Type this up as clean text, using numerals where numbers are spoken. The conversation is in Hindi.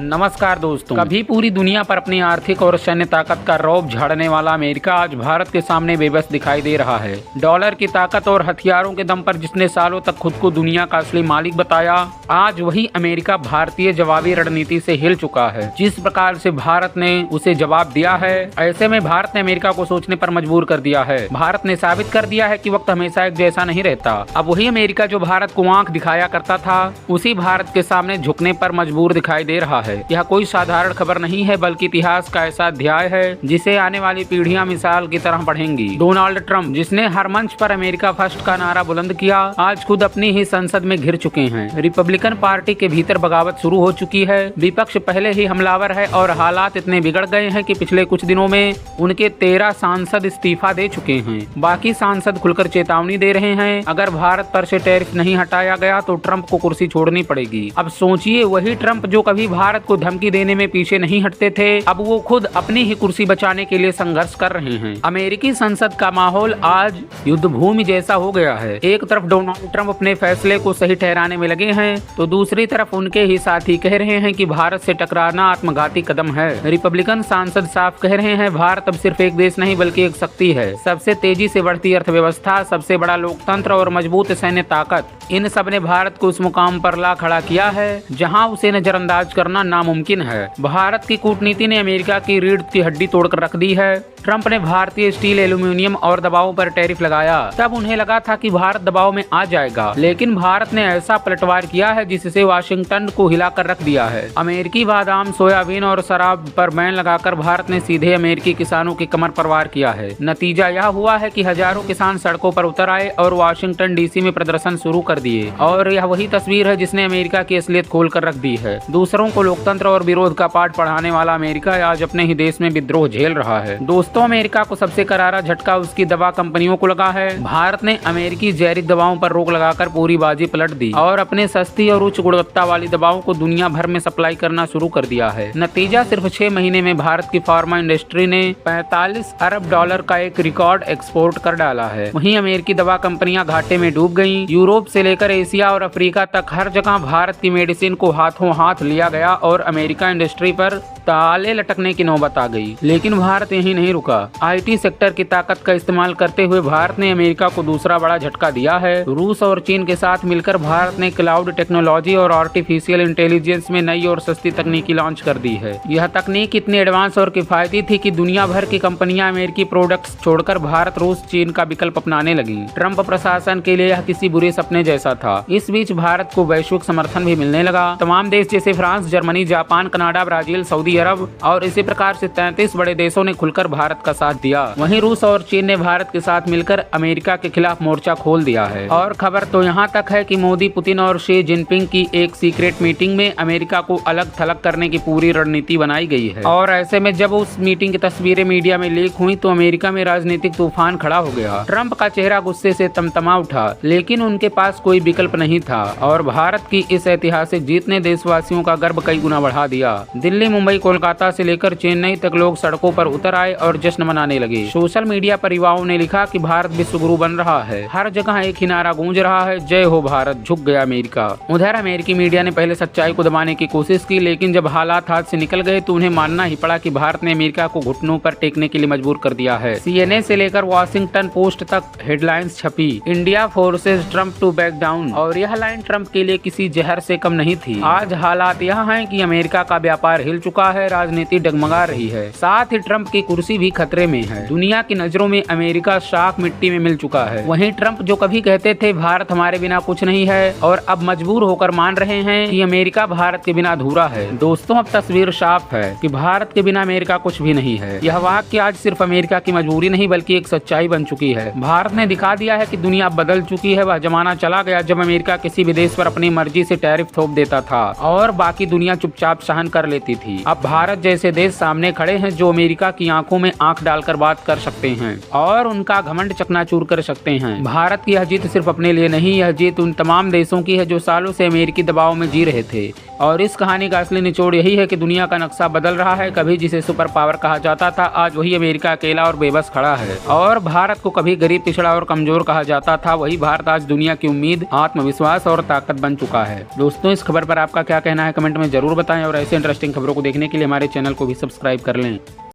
नमस्कार दोस्तों। कभी पूरी दुनिया पर अपनी आर्थिक और सैन्य ताकत का रौब झाड़ने वाला अमेरिका आज भारत के सामने बेबस दिखाई दे रहा है। डॉलर की ताकत और हथियारों के दम पर जिसने सालों तक खुद को दुनिया का असली मालिक बताया, आज वही अमेरिका भारतीय जवाबी रणनीति से हिल चुका है। जिस प्रकार से भारत ने उसे जवाब दिया है, ऐसे में भारत ने अमेरिका को सोचने पर मजबूर कर दिया है। भारत ने साबित कर दिया है कि वक्त हमेशा एक जैसा नहीं रहता। अब वही अमेरिका जो भारत को आंख दिखाया करता था, उसी भारत के सामने झुकने पर मजबूर दिखाई दे रहा है। यह कोई साधारण खबर नहीं है, बल्कि इतिहास का ऐसा अध्याय है जिसे आने वाली पीढ़ियां मिसाल की तरह पढ़ेंगी। डोनाल्ड ट्रंप, जिसने हर मंच पर अमेरिका फर्स्ट का नारा बुलंद किया, आज खुद अपनी ही संसद में घिर चुके हैं। रिपब्लिकन पार्टी के भीतर बगावत शुरू हो चुकी है। विपक्ष पहले ही हमलावर है और हालात इतने बिगड़ गए हैं कि पिछले कुछ दिनों में उनके 13 सांसद इस्तीफा दे चुके हैं। बाकी सांसद खुलकर चेतावनी दे रहे हैं, अगर भारत पर से टैरिफ नहीं हटाया गया तो ट्रंप को कुर्सी छोड़नी पड़ेगी। अब सोचिए, वही ट्रंप जो कभी भारत को धमकी देने में पीछे नहीं हटते थे, अब वो खुद अपनी ही कुर्सी बचाने के लिए संघर्ष कर रहे हैं। अमेरिकी संसद का माहौल आज युद्ध भूमि जैसा हो गया है। एक तरफ डोनाल्ड ट्रंप अपने फैसले को सही ठहराने में लगे हैं, तो दूसरी तरफ उनके ही साथी कह रहे हैं कि भारत से टकराना आत्मघाती कदम है। रिपब्लिकन सांसद साफ कह रहे हैं, भारत अब सिर्फ एक देश नहीं बल्कि एक शक्ति है। सबसे तेजी से बढ़ती अर्थव्यवस्था, सबसे बड़ा लोकतंत्र और मजबूत सैन्य ताकत, इन सब ने भारत को उस मुकाम पर ला खड़ा किया है जहां उसे नजरअंदाज करना नामुमकिन है। भारत की कूटनीति ने अमेरिका की रीढ़ की हड्डी तोड़कर रख दी है। ट्रंप ने भारतीय स्टील, एल्यूमिनियम और दवाओं पर टैरिफ लगाया, तब उन्हें लगा था कि भारत दबाव में आ जाएगा, लेकिन भारत ने ऐसा पलटवार किया है जिससे वाशिंगटन को हिलाकर रख दिया है। अमेरिकी बादाम, सोयाबीन और शराब पर बैन लगाकर भारत ने सीधे अमेरिकी किसानों की कमर पर वार किया है। नतीजा यह हुआ है कि हजारों किसान सड़कों पर उतर आए और वाशिंगटन डीसी में प्रदर्शन शुरू कर दिए। और यह वही तस्वीर है जिसने अमेरिका की असलियत खोल कर रख दी है। दूसरों को लोकतंत्र और विरोध का पाठ पढ़ाने वाला अमेरिका आज अपने ही देश में विद्रोह झेल रहा है। दोस्तों, अमेरिका को सबसे करारा झटका उसकी दवा कंपनियों को लगा है। भारत ने अमेरिकी जैविक दवाओं पर रोक लगाकर पूरी बाजी पलट दी और अपने सस्ती और उच्च गुणवत्ता वाली दवाओं को दुनिया भर में सप्लाई करना शुरू कर दिया है। नतीजा, सिर्फ 6 महीने में भारत की फार्मा इंडस्ट्री ने 45 अरब डॉलर का एक रिकॉर्ड एक्सपोर्ट कर डाला है। वहीं अमेरिकी दवा कंपनियां घाटे में डूब गईं। यूरोप से लेकर एशिया और अफ्रीका तक हर जगह भारत की मेडिसिन को हाथों हाथ लिया गया और अमेरिका इंडस्ट्री पर ताले लटकने की नौबत आ गई। लेकिन भारत यहीं नहीं रुका। आईटी सेक्टर की ताकत का इस्तेमाल करते हुए भारत ने अमेरिका को दूसरा बड़ा झटका दिया है। रूस और चीन के साथ मिलकर भारत ने क्लाउड टेक्नोलॉजी और आर्टिफिशियल इंटेलिजेंस में नई और सस्ती तकनीकी लॉन्च कर दी है। यह तकनीक इतनी एडवांस और किफायती थी कि दुनिया भर की कंपनियां अमेरिकी प्रोडक्ट्स छोड़कर भारत, रूस, चीन का विकल्प अपनाने लगी। ट्रंप प्रशासन के लिए यह किसी बुरे सपने जैसा था। इस बीच भारत को वैश्विक समर्थन भी मिलने लगा। तमाम देश जैसे France, Germany, Japan, Canada, Brazil, Saudi Arab और इसी प्रकार से 33 बड़े देशों ने खुलकर भारत का साथ दिया। वहीं रूस और चीन ने भारत के साथ मिलकर अमेरिका के खिलाफ मोर्चा खोल दिया है। और खबर तो यहाँ तक है कि मोदी, पुतिन और शी जिनपिंग की एक सीक्रेट मीटिंग में अमेरिका को अलग थलग करने की पूरी रणनीति बनाई गई है। और ऐसे में जब उस मीटिंग की तस्वीरें मीडिया में लीक हुई तो अमेरिका में राजनीतिक तूफान खड़ा हो गया। ट्रंप का चेहरा गुस्से से तमतमा उठा, लेकिन उनके पास कोई विकल्प नहीं था। और भारत की इस ऐतिहासिक जीत ने देशवासियों का गर्व कई गुना बढ़ा दिया। दिल्ली, मुंबई, कोलकाता से लेकर चेन्नई तक लोग सड़कों पर उतर आए और जश्न मनाने लगे। सोशल मीडिया पर युवाओं ने लिखा कि भारत विश्व गुरु बन रहा है। हर जगह एक ही नारा गूंज रहा है, जय हो भारत, झुक गया अमेरिका। उधर अमेरिकी मीडिया ने पहले सच्चाई को दबाने की कोशिश की, लेकिन जब हालात हाथ से निकल गए तो उन्हें मानना ही पड़ा कि भारत ने अमेरिका को घुटनों पर टेकने के लिए मजबूर कर दिया है। सीएनए से लेकर वॉशिंगटन पोस्ट तक हेडलाइंस छपी, India forces Trump to back down, और यह लाइन ट्रंप के लिए किसी जहर से कम नहीं थी। आज हालात यह हैं कि अमेरिका का व्यापार हिल चुका है, राजनीति डगमगा रही है, साथ ही ट्रंप की कुर्सी भी खतरे में है। दुनिया की नजरों में अमेरिका शाख मिट्टी में मिल चुका है। वहीं ट्रंप जो कभी कहते थे भारत हमारे बिना कुछ नहीं है, और अब मजबूर होकर मान रहे हैं कि अमेरिका भारत के बिना अधूरा है। दोस्तों, अब तस्वीर साफ है कि भारत के बिना अमेरिका कुछ भी नहीं है। यह वाक्य आज सिर्फ अमेरिका की मजबूरी नहीं बल्कि एक सच्चाई बन चुकी है। भारत ने दिखा दिया है कि दुनिया बदल चुकी है। वह जमाना चला गया जब अमेरिका किसी भी देश पर अपनी मर्जी से टैरिफ थोप देता था और बाकी दुनिया चुपचाप सहन कर लेती थी। अब भारत जैसे देश सामने खड़े हैं जो अमेरिका की आंखों में आंख डालकर बात कर सकते हैं और उनका घमंड चकनाचूर कर सकते हैं। भारत की यह जीत सिर्फ अपने लिए नहीं, यह जीत उन तमाम देशों की है जो सालों से अमेरिकी दबाव में जी रहे थे। और इस कहानी का असली निचोड़ यही है कि दुनिया का नक्शा बदल रहा है। कभी जिसे सुपर पावर कहा जाता था, आज वही अमेरिका अकेला और बेबस खड़ा है। और भारत को कभी गरीब, पिछड़ा और कमजोर कहा जाता था, वही भारत आज दुनिया की उम्मीद, आत्मविश्वास और ताकत बन चुका है। दोस्तों, इस खबर पर आपका क्या कहना है कमेंट में जरूर ज़रूर बताएं और ऐसे इंटरेस्टिंग खबरों को देखने के लिए हमारे चैनल को भी सब्सक्राइब कर लें।